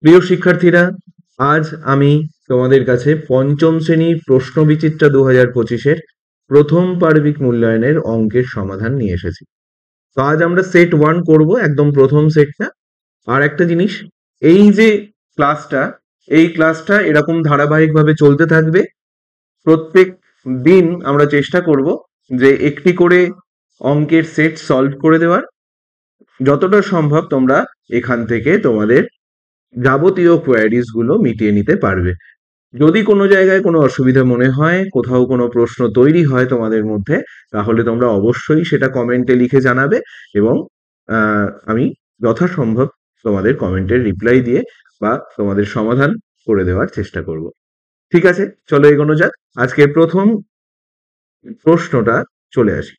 প্রিয় শিক্ষার্থীরা, আজ আমি তোমাদের কাছে পঞ্চম শ্রেণীর প্রশ্নবিচিত্রা 2025-এর প্রথম পার্বিক মূল্যায়নের অঙ্কের সমাধান নিয়ে এসেছি। তো আজ আমরা সেট 1 করব, একদম প্রথম সেটটা। আর একটা জিনিস, এই যে ক্লাসটা এই ক্লাসটা এরকম ধারাবাহিকভাবে চলতে থাকবে। প্রত্যেক দিন আমরা চেষ্টা করব যে একটি করে অঙ্কের সেট সলভ করে দেওয়ার। যতটা সম্ভব তোমরা এখান থেকে তোমাদের যাবতীয় কোয়ারিজ গুলো মিটিয়ে নিতে পারবে। যদি কোনো জায়গায় কোনো অসুবিধা মনে হয়, কোথাও কোনো প্রশ্ন তৈরি হয় তোমাদের মধ্যে, তাহলে তোমরা অবশ্যই সেটা কমেন্টে লিখে জানাবে এবং আমি যথাসম্ভব তোমাদের কমেন্টের রিপ্লাই দিয়ে বা তোমাদের সমাধান করে দেওয়ার চেষ্টা করব। ঠিক আছে, চলো এগোনো যাক। আজকে প্রথম প্রশ্নটা চলে আসি।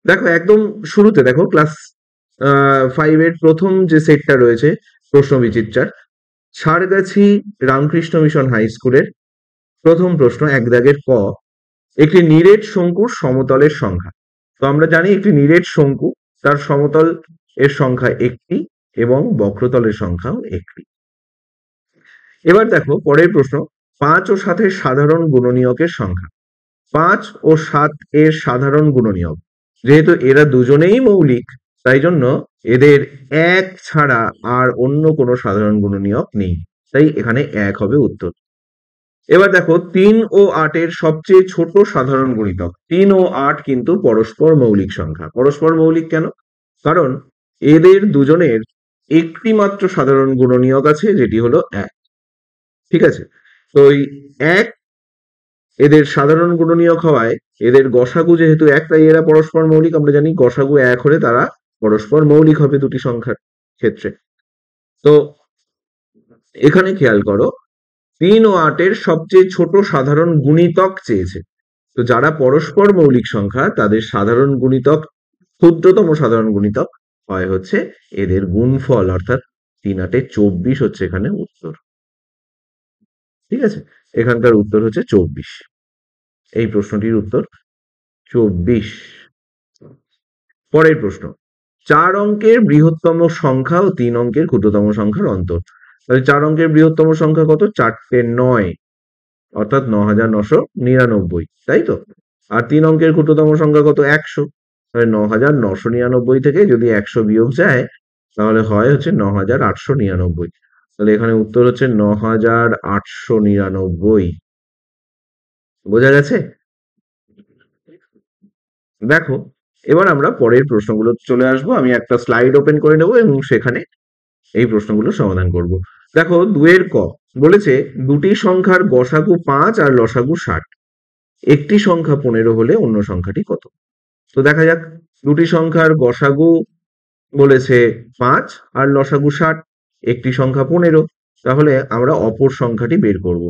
দেখো, একদম শুরুতে দেখো, ক্লাস 5-এর প্রথম যে সেটটা রয়েছে প্রশ্ন বিচিত্রার, সারগাছি রামকৃষ্ণ মিশন হাই স্কুলের প্রথম প্রশ্ন, এক দাগের ক, একটি নিরেট শঙ্কুর সমতলের সংখ্যা। তো আমরা জানি একটি নিরেট শঙ্কু, তার সমতল এর সংখ্যা একটি এবং বক্রতলের সংখ্যাও একটি। এবার দেখো পরের প্রশ্ন, 5 ও 7-এর সাধারণ গুণনীয়কের সংখ্যা। 5 ও 7 এর সাধারণ গুণনীয়ক, যেহেতু এরা দুজনেই মৌলিক, তাই জন্য এদের এক ছাড়া আর অন্য কোনো সাধারণ গুণনীয়ক নেই, তাই এখানে এক হবে উত্তর। এবার দেখো 3 ও 8-এর সবচেয়ে ছোট সাধারণ গুণিতক। 3 ও 8 কিন্তু পরস্পর মৌলিক সংখ্যা। পরস্পর মৌলিক কেন? কারণ এদের দুজনের একটি মাত্র সাধারণ গুণনীয়ক আছে, যেটি হলো 1। ঠিক আছে, তো এই 1 এদের সাধারণ গুণনীয়ক হওয়ায় এদের গসাগু যেহেতু 1, তাই এরা পরস্পর মৌলিক। আমরা জানি গসাগু 1 হলে তারা পরস্পর মৌলিক হবে দুটি সংখ্যার ক্ষেত্রে। তো এখানে খেয়াল করো, 3 ও 8-এর সবচেয়ে ছোট সাধারণ গুণিতক চেয়েছে। তো যারা পরস্পর মৌলিক সংখ্যা, তাদের সাধারণ গুণিতক, ক্ষুদ্রতম সাধারণ গুণিতক হয় হচ্ছে এদের গুণফল, অর্থাৎ 3 8 24 হচ্ছে এখানে উত্তর। ঠিক আছে, এখানকার উত্তর হচ্ছে 24। এই প্রশ্নটির উত্তর 24। পরের প্রশ্ন, 4 অঙ্কের বৃহত্তম সংখ্যা ও 3 অঙ্কের ক্ষুদ্রতম সংখ্যার অন্তর। তাহলে 4 অঙ্কের বৃহত্তম সংখ্যা কত? 4টে 9, অর্থাৎ 9999, তাই তো? আর 3 অঙ্কের ক্ষুদ্রতম সংখ্যা কত? 100। তাহলে 9999 থেকে যদি 100 বিয়োগ যায়, তাহলে হয় হচ্ছে 9899। তাহলে এখানে উত্তর হচ্ছে 9899। বোঝা গেছে? দেখো, এবার আমরা পরের প্রশ্নগুলো চলে আসবো। আমি একটা স্লাইড ওপেন করে নেব এবং সেখানে এই প্রশ্নগুলো সমাধান করব। দেখো 2-এর ক বলেছে, দুটি সংখ্যার গসাগু 5 আর লসাগু 60। একটি সংখ্যা 15 হলে অন্য সংখ্যাটি কত? তো দেখা যাক, দুটি সংখ্যার গসাগু বলেছে 5 আর লসাগু 60, একটি সংখ্যা 15, তাহলে আমরা অপর সংখ্যাটি বের করব।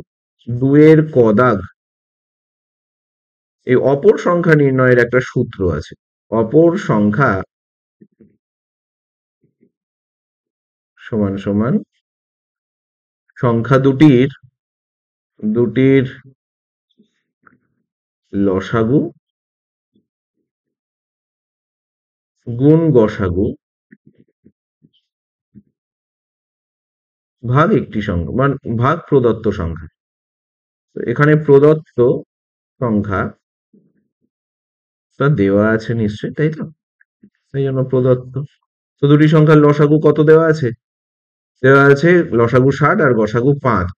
2-এর ক দাগ, এই অপর সংখ্যা নির্ণয়ের একটা সূত্র আছে। অপর সংখ্যা সমান সমান সংখ্যা দুটির লসাগু গুণ গসাগু ভাগ একটি সংখ্যা, মানে ভাগ প্রদত্ত সংখ্যা। তো এখানে প্রদত্ত সংখ্যা তা দেওয়া আছে নিশ্চয়ই, তাই তো? তাই জন্য প্রদত্ত। তো দুটি সংখ্যার লসাগু কত দেওয়া আছে? দেওয়া আছে লসাগু 60 আর গসাগু 5,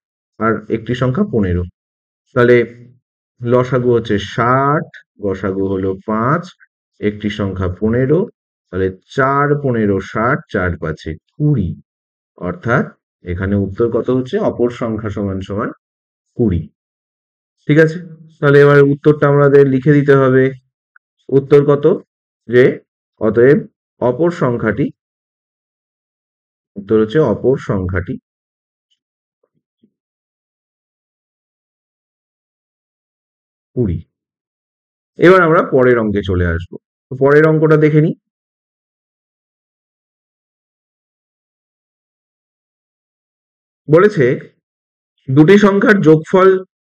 আর একটি সংখ্যা 15। তাহলে লসাগু হচ্ছে 60, গসাগু হলো 5, একটি সংখ্যা 15। তাহলে 4 15 60, 4 5 20, অর্থাৎ এখানে উত্তর কত হচ্ছে? অপর সংখ্যা সমান সমান 20। ঠিক আছে, তাহলে এবার উত্তরটা আমাদের লিখে দিতে হবে। উত্তর কত? যে অতএব অপর সংখ্যাটি, উত্তর হচ্ছে অপর সংখ্যাটি 20। এবার আমরা পরের অঙ্কে চলে আসবো। পরের অঙ্কটা দেখে নিই। বলেছে দুটি সংখ্যার যোগফল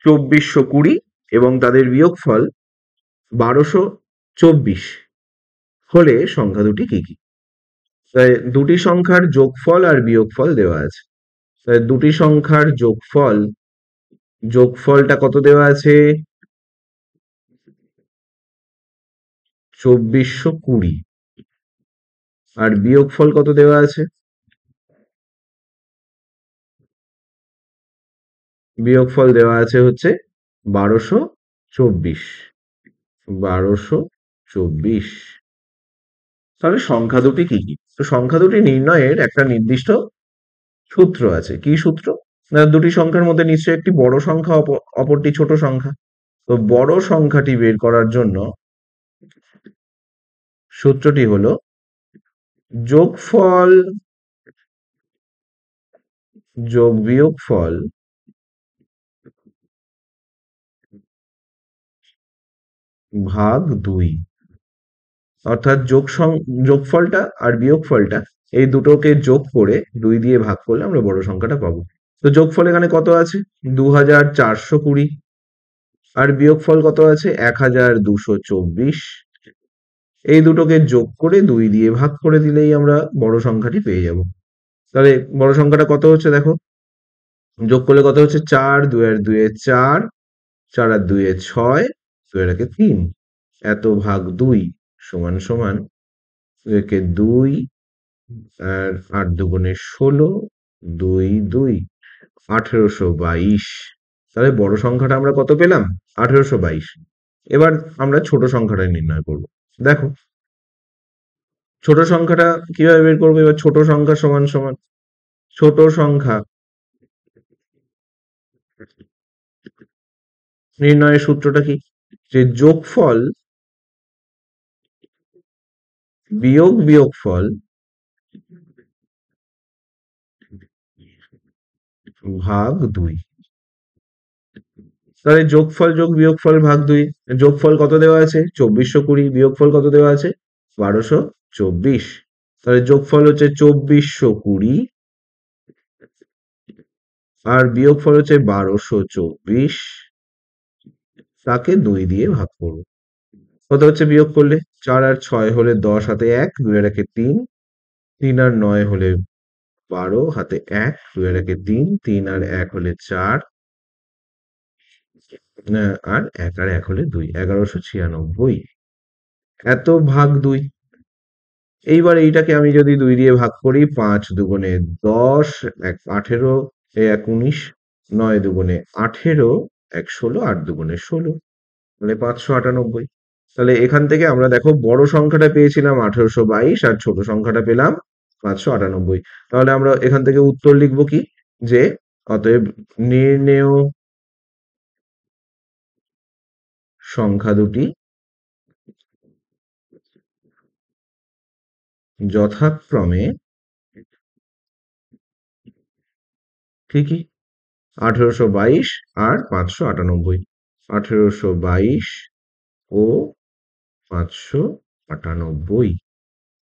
2420 এবং তাদের বিয়োগফল 1224 হলে সংখ্যা দুটি কি কি? তাই দুটি সংখ্যার যোগফল আর বিয়োগফল দেওয়া আছে। দুটি সংখ্যার যোগফলটা কত দেওয়া আছে? 2420। আর বিয়োগফল কত দেওয়া আছে? বিয়োগফল দেওয়া আছে হচ্ছে 1224। 1224। তাহলে সংখ্যা দুটি কি কি? তো সংখ্যা দুটি নির্ণয়ের একটা নির্দিষ্ট সূত্র আছে। কি সূত্র? না, দুটি সংখ্যার মধ্যে নিশ্চয়ই একটি বড় সংখ্যা অপরটি ছোট সংখ্যা। তো বড় সংখ্যাটি বের করার জন্য সূত্রটি হলো যোগফল যোগ বিয়োগফল ভাগ 2। অর্থাৎ যোগফলটা আর বিয়োগফলটা এই দুটোকে যোগ করে 2 দিয়ে ভাগ করলে আমরা বড় সংখ্যাটা পাবো। তো যোগফল এখানে কত আছে? 2420। আর বিয়োগফল কত আছে? 1224। এই দুটোকে যোগ করে 2 দিয়ে ভাগ করে দিলেই আমরা বড় সংখ্যাটি পেয়ে যাব। তাহলে বড় সংখ্যাটা কত হচ্ছে দেখো, যোগ করলে কত হচ্ছে? 4, 2 আর 2 এ 4, 4 আর 2 এ 6, 2 আর 1 এ 3, এত ভাগ 2 সমান সমান 2 একে 2 আর 8 দুগুণে 16, 2 2 1822। তাহলে বড় সংখ্যাটা আমরা কত পেলাম? 1822। এবার আমরা ছোট সংখ্যাটা নির্ণয় করব। দেখো ছোট সংখ্যাটা কিভাবে বের করবো? এবার ছোট সংখ্যা সমান সমান ছোট সংখ্যা নির্ণয়ের সূত্রটা কি? যে যোগফল বিয়োগ বিয়োগফল ভাগ 2। তাহলে যোগফল যোগ বিয়োগফল ভাগ 2। যোগফল কত দেওয়া আছে? 2420। বিয়োগফল কত দেওয়া আছে? 1224। তাহলে যোগফল হচ্ছে 2420 আর বিয়োগফল হচ্ছে 1224। তাকে 2 দিয়ে ভাগ করব। কত হচ্ছে বিয়োগ করলে? 4 আর 6 হলে 10, হাতে 1, 2 আর 1 এ 3, 3 আর 9 হলে 12, হাতে 1, 2 আর 1 এ 3, 3 আর 1 হলে 4, আর 1 আর 1 হলে 2, 1196। এত ভাগ 2। এইবার এইটাকে আমি যদি 2 দিয়ে ভাগ করি, 5 দুগুণে 10, 1 18, 1 19, 9 দুগুণে 18, 1 16, 8 দুগুণে 16, মানে 598। তাহলে এখান থেকে আমরা দেখো বড় সংখ্যাটা পেয়েছিলাম 1822 আর ছোট সংখ্যাটা পেলাম 598। তাহলে আমরা এখান থেকে উত্তর লিখবো কি? যে অতএব নির্ণেয় সংখ্যা দুটি যথাক্রমে কি কি? 1822 আর 598। 1822 ও 598।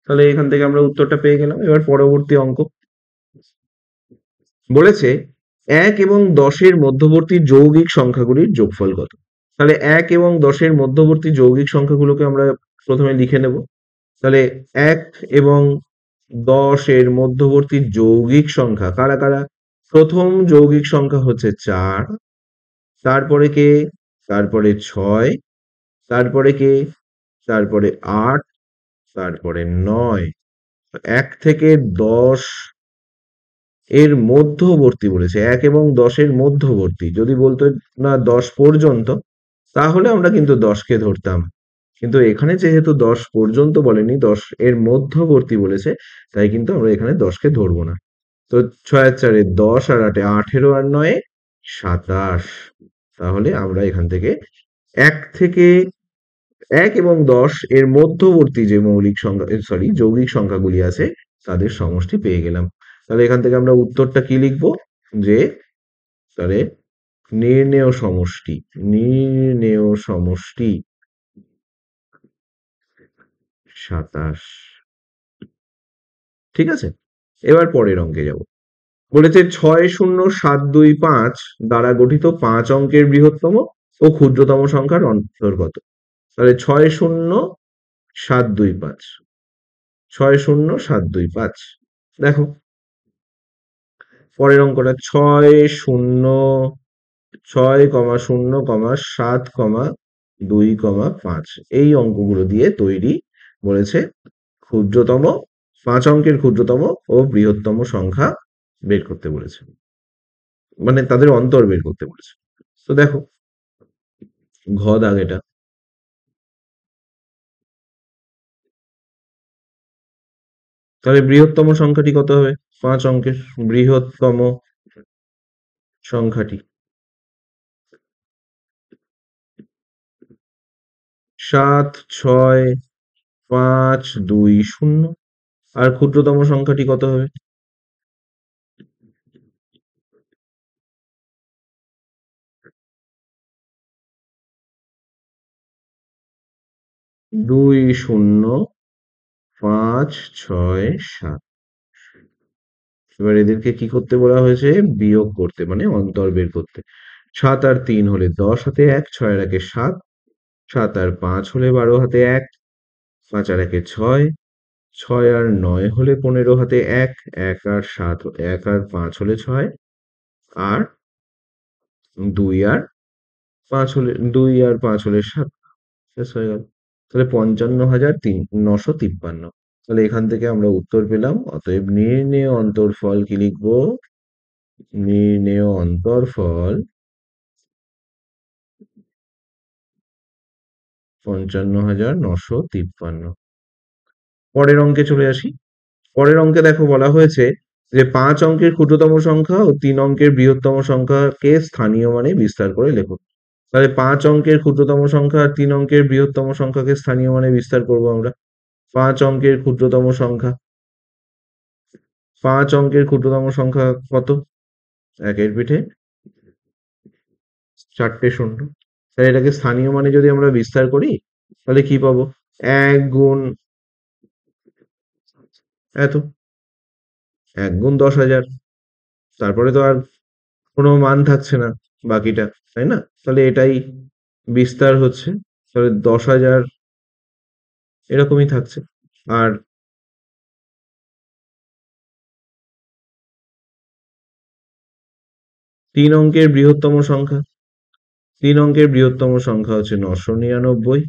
তাহলে এখান থেকে আমরা উত্তরটা পেয়ে গেলাম। এবার পরবর্তী অঙ্ক বলেছে 1 এবং 10 এর মধ্যবর্তী যৌগিক সংখ্যাগুলির যোগফল কত? তাহলে 1 এবং 10 এর মধ্যবর্তী যৌগিক সংখ্যাগুলোকে আমরা প্রথমে লিখে নেব। তাহলে 1 এবং 10 এর মধ্যবর্তী যৌগিক সংখ্যা কারা কারা? প্রথম যৌগিক সংখ্যা হচ্ছে 4, তারপরে কে? তারপরে 6, তারপরে কে? তারপরে 8, তারপরে 9। 1 থেকে 10 এর মধ্যবর্তী বলেছে, 1 এবং 10 এর মধ্যবর্তী। যদি বলতো না 10 পর্যন্ত, তাহলে আমরা কিন্তু 10 কে ধরতাম। কিন্তু এখানে যেহেতু 10 পর্যন্ত বলেনি, 10 এর মধ্যবর্তী বলেছে, তাই কিন্তু আমরা এখানে 10 কে ধরবো না। তো 6 আর 4 এ 10 আর 8 এ 18 আর 9 এ 27। তাহলে আমরা এখান থেকে 1 থেকে 1 এবং 10 এর মধ্যবর্তী যে মৌলিক সংখ্যা, সরি, যৌগিক সংখ্যাগুলি আছে তাদের সমষ্টি পেয়ে গেলাম। তাহলে এখান থেকে আমরা উত্তরটা কি লিখবো? যে তাহলে নির্ণেয় সমষ্টি, নির্ণেয় সমষ্টি 27। ঠিক আছে, এবার পরের অঙ্কে যাব। বলেছে 60725 দ্বারা গঠিত 5 অঙ্কের বৃহত্তম ও ক্ষুদ্রতম সংখ্যার অন্তর্গত। তাহলে 60725, 60725 দেখো পরের অঙ্কটা 6.0,7,2,5 এই অঙ্কগুলো দিয়ে তৈরি বলেছে ক্ষুদ্রতম 5 অঙ্কের ক্ষুদ্রতম ও বৃহত্তম সংখ্যা বের করতে বলেছে, মানে তাদের অন্তর বের করতে বলেছে। তো দেখো ঘ দাগ এটা, তাহলে বৃহত্তম সংখ্যাটি কত হবে? 5 অঙ্কের বৃহত্তম সংখ্যাটি 7,6,5,2,0। আর ক্ষুদ্রতম সংখ্যাটি কত হবে? 2,0,5,6,7। এবার এদেরকে কি করতে বলা হয়েছে? বিয়োগ করতে, মানে অন্তর বের করতে। 7 আর 3 হলে 10 হাতে 1, 6 আর 1 7, 7 আর 5 হলে 12 হাতে 1, 5 আর 1 6, 6 আর 9 হলে 15 হাতে 1, 1 আর 5 হলে 6, আর 2 আর 5 হলে 2 আর 5 হলে 7। শেষ হয়ে গেল। তাহলে 55,953। তাহলে এখান থেকে আমরা উত্তর পেলাম। অতএব নির্ণেয় অন্তর্ফল কি লিখবো? নির্ণেয় অন্তর্ফল 55,953। পরের অঙ্কে চলে আসি। পরের অঙ্কে দেখো বলা হয়েছে যে 5 অঙ্কের ক্ষুদ্রতম সংখ্যা ও 3 অঙ্কের বৃহত্তম সংখ্যাকে স্থানীয় মানে বিস্তার করে লেখো। তাহলে 5 অঙ্কের ক্ষুদ্রতম সংখ্যা আর 3 অঙ্কের বৃহত্তম সংখ্যাকে স্থানীয় মানে বিস্তার করব আমরা। 5 অঙ্কের ক্ষুদ্রতম সংখ্যা, 5 অঙ্কের ক্ষুদ্রতম সংখ্যা কত? একের পিঠে 4টে শূন্য। তাহলে এটাকে স্থানীয় মানে যদি আমরা বিস্তার করি তাহলে কি পাবো? 1 গুণ এত, 1 গুণ 10,000। তারপরে তো আর কোনো মান থাকছে না বাকিটা, তাই না? তাহলে এটাই বিস্তার হচ্ছে। তাহলে 10,000 এরকমই থাকছে। আর 3 অঙ্কের বৃহত্তম সংখ্যা, 3 অঙ্কের বৃহত্তম সংখ্যা হচ্ছে 999।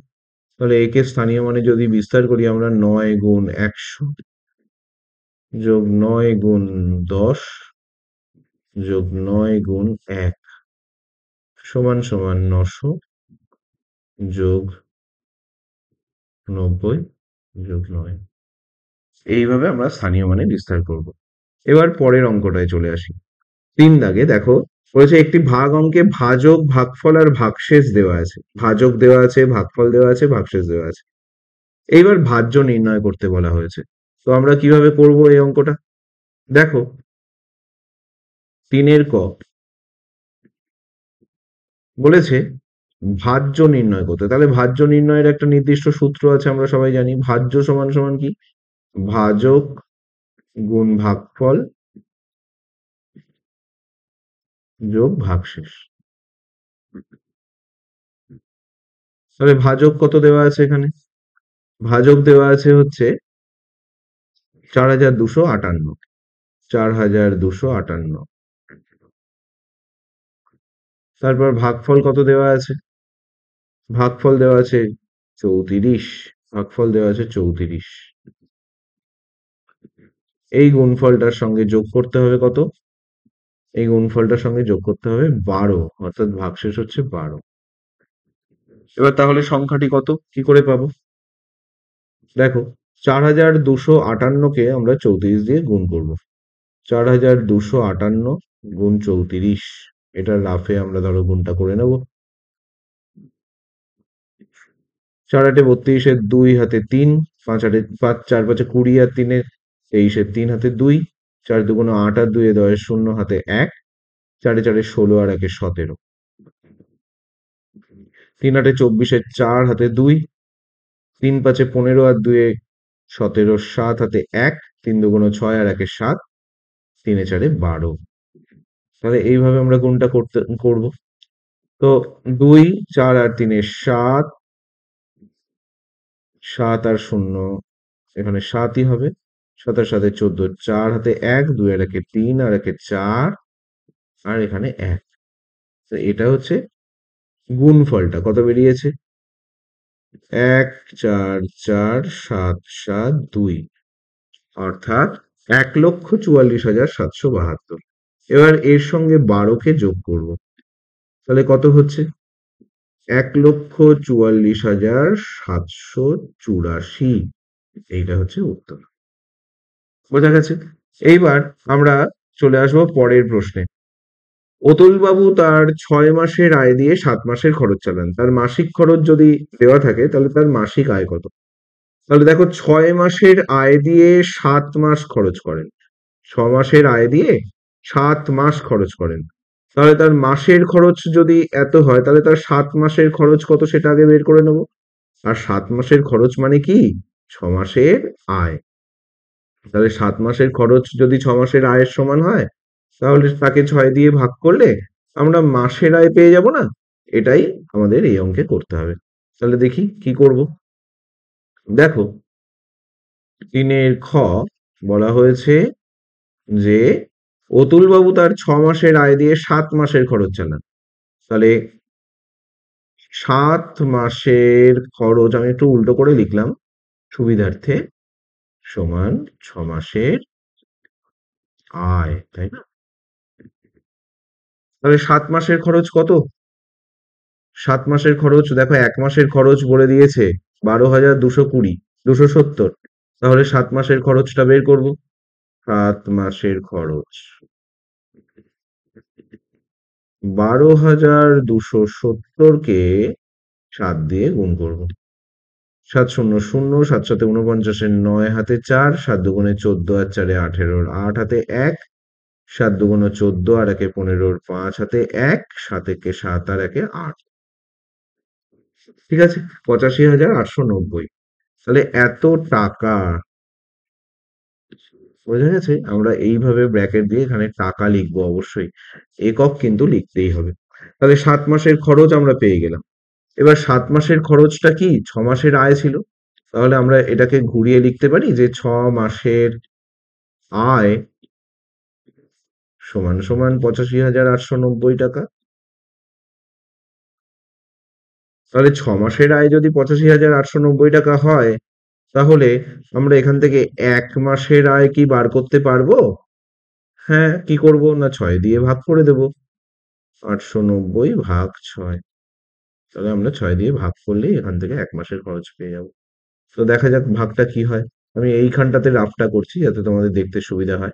তাহলে একে স্থানীয় মানে যদি বিস্তার করি আমরা 9 গুণ 100 যোগ 9 গুণ 10 যোগ 9 গুণ 1 সমান সমান 900 যোগ 90 যোগ 9। এইভাবে আমরা স্থানীয় মানে বিস্তার করব। এবার পরের অঙ্কটায় চলে আসি। 3 দাগে দেখো বলেছে একটি ভাগ অঙ্কে ভাজক, ভাগফল আর ভাগশেষ দেওয়া আছে। ভাজক দেওয়া আছে, ভাগফল দেওয়া আছে, ভাগশেষ দেওয়া আছে। এইবার ভাজ্য নির্ণয় করতে বলা হয়েছে। তো আমরা কিভাবে করব এই অঙ্কটা? দেখো 3 এর ক বলেছে ভাজ্য নির্ণয় করতে। তাহলে ভাজ্য নির্ণয়ের একটা নির্দিষ্ট সূত্র আছে, আমরা সবাই জানি। ভাজ্য সমান সমান কি? ভাজক গুণ ভাগফল যোগ ভাগশেষ। তাহলে ভাজক কত দেওয়া আছে এখানে? ভাজক দেওয়া আছে হচ্ছে 4,258। 4,258। তারপর ভাগফল কত দেওয়া আছে? ভাগফল দেওয়া আছে 34। ভাগফল দেওয়া আছে 34। এই গুণফলটার সঙ্গে যোগ করতে হবে কত? এই গুণফলটার সঙ্গে যোগ করতে হবে 12, অর্থাৎ ভাগশেষ হচ্ছে 12। এবার তাহলে সংখ্যাটি কত কি করে পাবো? দেখো 4,258কে আমরা 34 দিয়ে গুণ করব। 4,258 গুণ 34, এটা রাফে আমরা ধরো গুণটা করে নেব। 4 8 32, 2 হাতে 3, 5 8 5 4 5 20 আর 3 23, 3 হাতে 2, 4 2 8 আর 2 10, 0 হাতে 1, 4 4 16 আর 1 17, 3 8 24, 4 হাতে 2, 3 5 15 আর 2 17, 7 হাতে 1, 3 2 6 আর 1 7, 3 4 12। তাহলে এইভাবে আমরা গুণটা করব। তো 2 4 আর 3 7, 7 আর 0 এখানে 7ই হবে। সাতাশ সাথে 14, 4 হাতে 1, 2 আর 1 3 আর 1 4 আর এখানে 1। তো এটা হচ্ছে গুণফলটা কত বেরিয়েছে? 1444772, অর্থাৎ 1,44,772। এবার এর সঙ্গে 12কে যোগ করব, তাহলে কত হচ্ছে? 1,44,784। এইটা হচ্ছে উত্তর। বোঝা গেছে? এইবার আমরা চলে আসবো পরের প্রশ্নে। অতুলবাবু তার 6 মাসের আয় দিয়ে 7 মাসের খরচ চালান। তার মাসিক খরচ যদি দেওয়া থাকে তাহলে তার মাসিক আয় কত? তাহলে দেখো, 6 মাসের আয় দিয়ে 7 মাস খরচ করেন। 6 মাসের আয় দিয়ে 7 মাস খরচ করেন, তাহলে তার মাসের খরচ যদি এত হয় তাহলে তার 7 মাসের খরচ কত সেটা আগে বের করে নেব। আর 7 মাসের খরচ মানে কি? 6 মাসের আয়। তাহলে 7 মাসের খরচ যদি 6 মাসের আয়ের সমান হয়, তাহলে তাকে 6 দিয়ে ভাগ করলে আমরা মাসের আয় পেয়ে যাব না? এটাই আমাদের এই অঙ্কে করতে হবে। তাহলে দেখি কি করব। দেখো, 3 খ বলা হয়েছে যে অতুলবাবু তার 6 মাসের আয় দিয়ে 7 মাসের খরচ চালান। তাহলে 7 মাসের খরচ আমি একটু উল্টো করে লিখলাম সুবিধার্থে, সমান 6 মাসের আয়, তাই না? তাহলে 7 মাসের খরচ কত? 7 মাসের খরচ দেখো, 1 মাসের খরচ বলে দিয়েছে 12,220, 270। তাহলে 7 মাসের খরচটা বের করব। 7 মাসের খরচ 12,270 কে 7 দিয়ে গুণ করব। 7 শূন্য শূন্য, 7 সাথে 49, 9 হাতে 4, 7 দুগুণে 14 আর 4 18, 8 হাতে 1, 7 দুগুণে 14 আর 1 15, 5 হাতে 1, 7 একে 7 আর 1 8। ঠিক আছে, 85,890। তাহলে এত টাকা, বোঝা গেছে? আমরা এইভাবে ব্র্যাকেট দিয়ে এখানে টাকা লিখবো অবশ্যই, একক কিন্তু লিখতেই হবে। তাহলে 7 মাসের খরচ আমরা পেয়ে গেলাম। এবার 7 মাসের খরচটা কি 6 মাসের আয় ছিল, তাহলে আমরা এটাকে ঘুরিয়ে লিখতে পারি যে 6 মাসের আয় সমান সমান 85,890 টাকা। তাহলে 6 মাসের আয় যদি 85,890 টাকা হয়, তাহলে আমরা এখান থেকে 1 মাসের আয় কি বার করতে পারবো? হ্যাঁ, কি করব না, 6 দিয়ে ভাগ করে দেব। 890 ভাগ 6, তাহলে আমরা 6 দিয়ে ভাগ করলেই এখান থেকে 1 মাসের খরচ পেয়ে যাব। তো দেখা যাক ভাগটা কি হয়। আমি এইখানটাতে রাফটা করছি যাতে তোমাদের দেখতে সুবিধা হয়।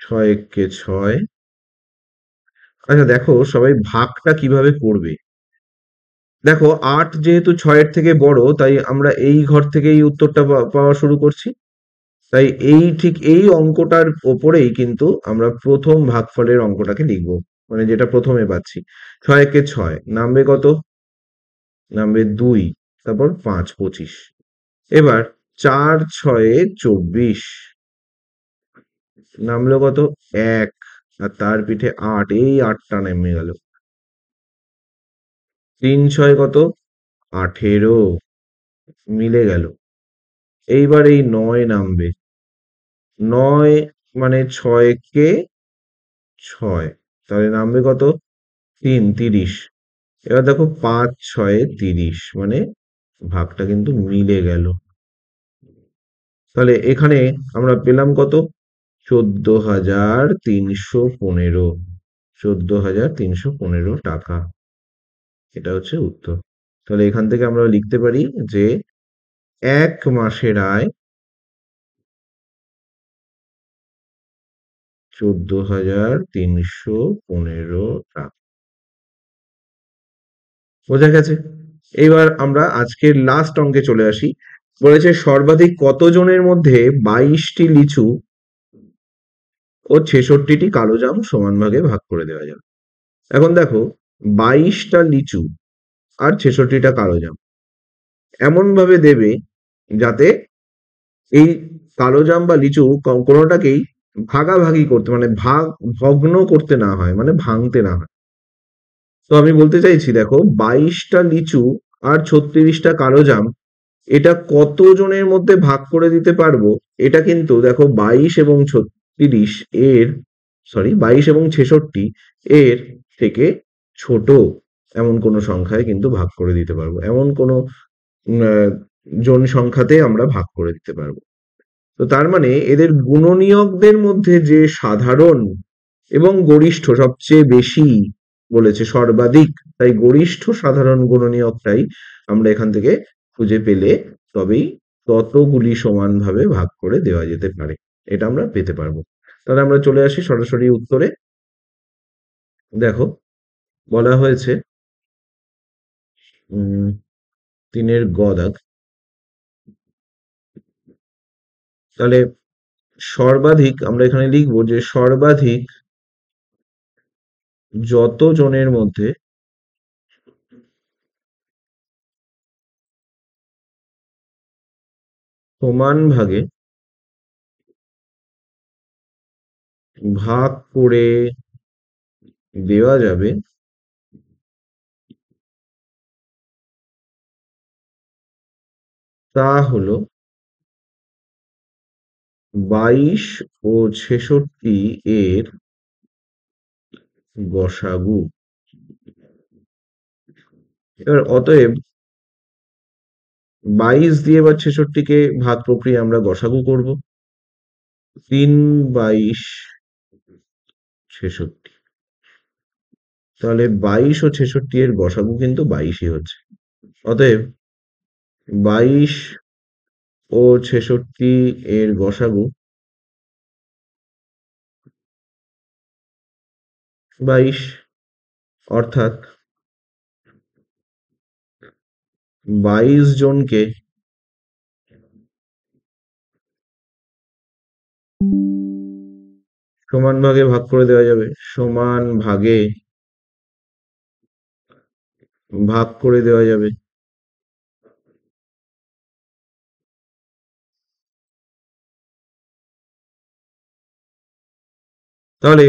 6 একে 6। আচ্ছা দেখো, সবাই ভাগটা কিভাবে করবে। দেখো, 8 যেহেতু 6-এর থেকে বড়, তাই আমরা এই ঘর থেকেই উত্তরটা পাওয়া শুরু করছি। তাই ঠিক এই অঙ্কটার ওপরেই কিন্তু আমরা প্রথম ভাগফলের অঙ্কটাকে লিখব, মানে যেটা প্রথমে পাচ্ছি। 6 একে 6, নামবে কত? নামবে 2, তারপর 5 25। এবার 4 6 24, নামলো কত? 1, আর তার পিঠে 8, এই 8টা নেমে গেল। 3 6 কত? 18, মিলে গেল। এইবার এই 9 নামবে। 9 মানে 6 কে 6, তাহলে নামবে কত? 3 30। এবার দেখো, 5 6 30, মানে ভাগটা কিন্তু মিলে গেল। তাহলে এখানে আমরা পেলাম কত? 14,315, 14,315 টাকা। এটা হচ্ছে উত্তর। তাহলে এখান থেকে আমরা লিখতে পারি যে 1 মাসের আয় 14,315 টাকা। বোঝা গেছে? এইবার আমরা আজকের লাস্ট অঙ্কে চলে আসি। বলেছে সর্বাধিক কতজনের মধ্যে 22টি লিচু ও 66টি কালো জাম সমান ভাগে ভাগ করে দেওয়া যাবে। এখন দেখো, 22টা লিচু আর 66টা কালো জাম এমন ভাবে দেবে যাতে এই কালো জাম বা লিচু কোনোটাকেই ভাগাভাগি করতে, মানে ভগ্ন করতে না হয়, মানে ভাঙতে না হয়। তো আমি বলতে চাইছি, দেখো, 22টা লিচু আর 36টা কালো জাম, এটা কতজনের মধ্যে ভাগ করে দিতে পারবো? এটা কিন্তু দেখো 22 এবং 66 এর থেকে ছোট এমন কোনো সংখ্যায় কিন্তু ভাগ করে দিতে পারবো, এমন কোনো জন সংখ্যাতে আমরা ভাগ করে দিতে পারবো। তো তার মানে এদের গুণনীয়কদের মধ্যে যে সাধারণ এবং গরিষ্ঠ সবচেয়ে বেশি বলেছে, সর্বাধিক, তাই গরিষ্ঠ সাধারণ গুণনীয়কটাই আমরা এখান থেকে খুঁজে পেলে তবেই ততগুলি সমানভাবে ভাগ করে দেওয়া যেতে পারে, এটা আমরা পেতে পারবো। তাহলে আমরা চলে আসি সরাসরি উত্তরে। দেখো, বলা হয়েছে 3-এর গ দাগ। তাহলে সর্বাধিক আমরা এখানে লিখবো যে সর্বাধিক যত জনের মধ্যে সমান ভাগে ভাগ করে দেওয়া যাবে তা হলো 22 ও 66 এর গসাগু। এবার অতএব 22 দিয়ে বা 66-কে ভাগ প্রক্রিয়া আমরা গসাগু করব। 3, 22, 66। তাহলে 22 ও 66 এর গসাগু কিন্তু 22ই হচ্ছে। অতএব 22 ও 66 এর গসাগু 22, অর্থাৎ 22 জনকে সমান ভাগে ভাগ করে দেওয়া যাবে, সমান ভাগে ভাগ করে দেওয়া যাবে। তাহলে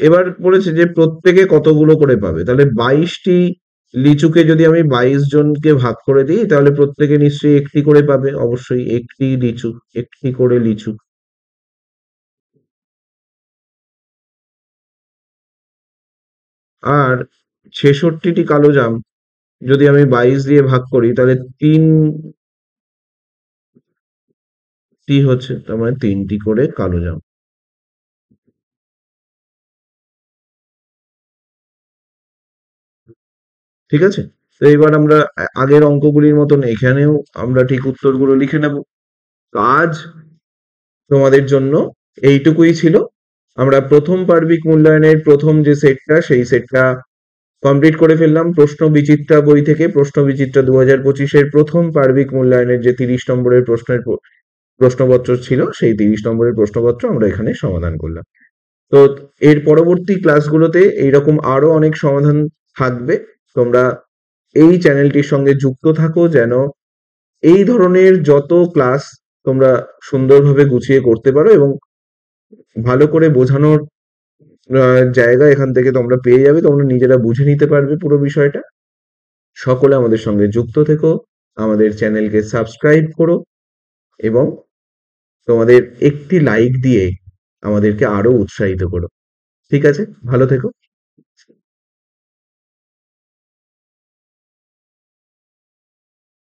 এবার বলেছে যে প্রত্যেকে কতগুলো করে পাবে, তাহলে 22টি লিচুকে যদি আমি 22 জনকে ভাগ করে দিই তাহলে প্রত্যেকে নিশ্চয়ই একটি করে পাবে, অবশ্যই একটি লিচু, একটি করে লিচু। আর 66টি কালো জাম যদি আমি 22 দিয়ে ভাগ করি তাহলে 3টি হচ্ছে, তার মানে 3টি করে কালো জাম। ঠিক আছে, তো এবার আমরা আগের অঙ্কগুলির মতন এখানেও আমরা ঠিক উত্তরগুলো লিখে নেব। তো আজ তোমাদের জন্য এইটুকুই ছিল। আমরা প্রথম পার্বিক মূল্যায়নের প্রথম যে সেটটা সেই সেটটা কমপ্লিট করে ফেললাম। প্রশ্ন বিচিত্রা বই থেকে প্রশ্ন বিচিত্রা 2025-এর প্রথম পার্বিক মূল্যায়নের যে 30 নম্বরের প্রশ্নপত্র ছিল সেই 30 নম্বরের প্রশ্নপত্র আমরা এখানে সমাধান করলাম। তো এর পরবর্তী ক্লাসগুলোতে এইরকম আরো অনেক সমাধান থাকবে। তোমরা এই চ্যানেলটির সঙ্গে যুক্ত থাকো যেন এই ধরনের যত ক্লাস তোমরা সুন্দরভাবে গুছিয়ে করতে পারো এবং ভালো করে বোঝানোর জায়গা এখান থেকে তোমরা পেয়ে যাবে, তোমরা নিজেরা বুঝে নিতে পারবে পুরো বিষয়টা। সকলে আমাদের সঙ্গে যুক্ত থেকো, আমাদের চ্যানেলকে সাবস্ক্রাইব করো এবং তোমাদের একটি লাইক দিয়ে আমাদেরকে আরো উৎসাহিত করো। ঠিক আছে, ভালো থেকো।